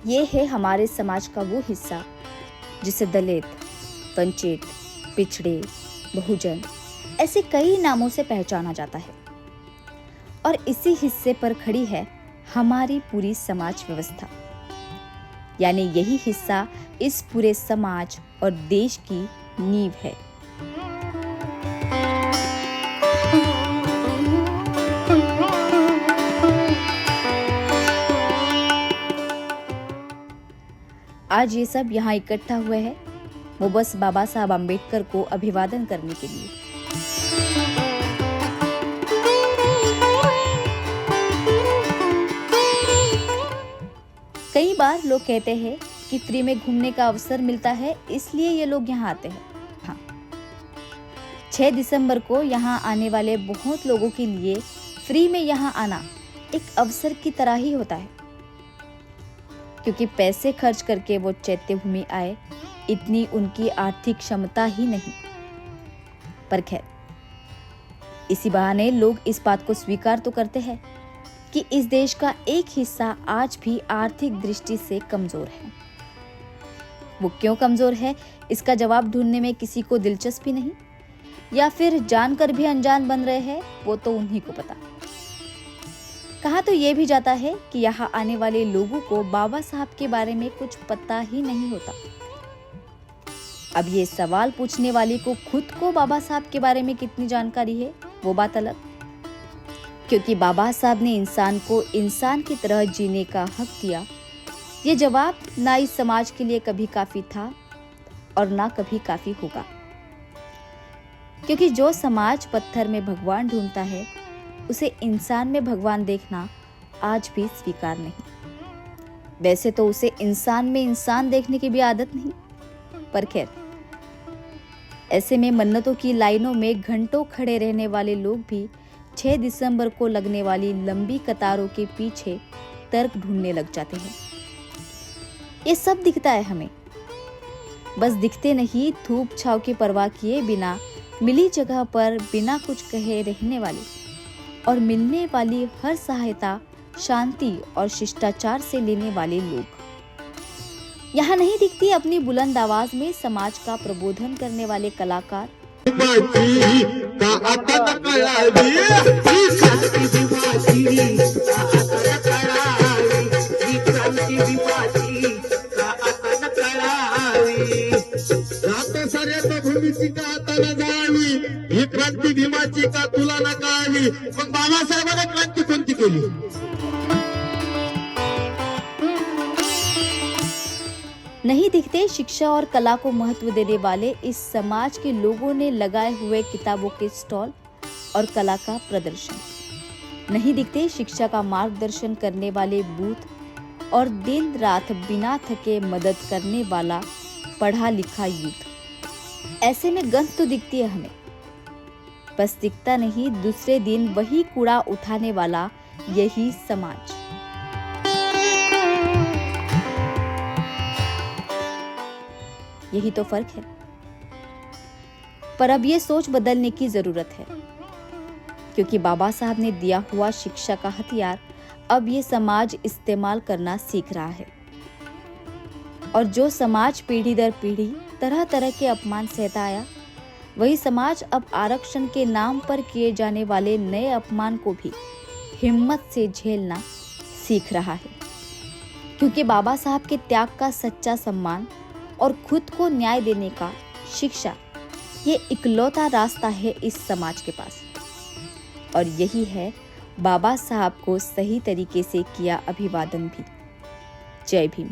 ये है हमारे समाज का वो हिस्सा जिसे दलित, वंचित, पिछड़े, बहुजन ऐसे कई नामों से पहचाना जाता है। और इसी हिस्से पर खड़ी है हमारी पूरी समाज व्यवस्था। यानी यही हिस्सा इस पूरे समाज और देश की नींव है। आज ये सब यहाँ इकट्ठा हुए हैं वो बस बाबा साहब अम्बेडकर को अभिवादन करने के लिए। कई बार लोग कहते हैं कि फ्री में घूमने का अवसर मिलता है इसलिए ये लोग यहाँ आते हैं। हाँ, 6 दिसंबर को यहाँ आने वाले बहुत लोगों के लिए फ्री में यहाँ आना एक अवसर की तरह ही होता है, क्योंकि पैसे खर्च करके वो चैत्य भूमि आए इतनी उनकी आर्थिक क्षमता ही नहीं। पर खैर, इसी बहाने लोग इस बात को स्वीकार तो करते हैं कि इस देश का एक हिस्सा आज भी आर्थिक दृष्टि से कमजोर है। वो क्यों कमजोर है इसका जवाब ढूंढने में किसी को दिलचस्पी नहीं, या फिर जानकर भी अनजान बन रहे हैं वो तो उन्हीं को पता। कहा तो ये भी जाता है कि यहाँ आने वाले लोगों को बाबा साहब के बारे में कुछ पता ही नहीं होता। अब ये सवाल पूछने वाले को खुद को बाबा साहब के बारे में कितनी जानकारी है वो बात अलग, क्योंकि बाबा साहब ने इंसान को इंसान की तरह जीने का हक दिया। ये जवाब ना इस समाज के लिए कभी काफी था और ना कभी काफी होगा, क्योंकि जो समाज पत्थर में भगवान ढूंढता है उसे इंसान में भगवान देखना आज भी स्वीकार नहीं। वैसे तो उसे इंसान में इंसान देखने की भी आदत नहीं, पर खैर, ऐसे में मन्नतों की लाइनों में घंटों खड़े रहने वाले लोग भी 6 दिसंबर को लगने वाली लंबी कतारों के पीछे तर्क ढूंढने लग जाते हैं। ये सब दिखता है हमें, बस दिखते नहीं, धूप छाव की परवाह किए बिना मिली जगह पर बिना कुछ कहे रहने वाली और मिलने वाली हर सहायता शांति और शिष्टाचार से लेने वाले लोग। यहाँ नहीं दिखती अपनी बुलंद आवाज में समाज का प्रबोधन करने वाले कलाकार, भूमीची का आता न जावी, ही क्रांती भीमाची का तुला न कळावी। मग बाबासाहेबांनी क्रांती कोणती केली? नहीं दिखते शिक्षा और कला को महत्व देने वाले इस समाज के लोगों ने लगाए हुए किताबों के स्टॉल और कला का प्रदर्शन। नहीं दिखते शिक्षा का मार्गदर्शन करने वाले बूथ और दिन रात बिना थके मदद करने वाला पढ़ा लिखा यूथ। ऐसे में गंध तो दिखती है हमें, बस दिखता नहीं दूसरे दिन वही कूड़ा उठाने वाला यही समाज। यही तो फर्क है। पर अब ये सोच बदलने की जरूरत है, क्योंकि बाबा साहब ने दिया हुआ शिक्षा का हथियार अब ये समाज इस्तेमाल करना सीख रहा है। और जो समाज पीढ़ी दर पीढ़ी तरह तरह के अपमान सहता आया, वही समाज अब आरक्षण के नाम पर किए जाने वाले नए अपमान को भी हिम्मत से झेलना सीख रहा है, क्योंकि बाबा साहब के त्याग का सच्चा सम्मान और खुद को न्याय देने का शिक्षा, ये इकलौता रास्ता है इस समाज के पास। और यही है बाबा साहब को सही तरीके से किया अभिवादन भी। जय भीम।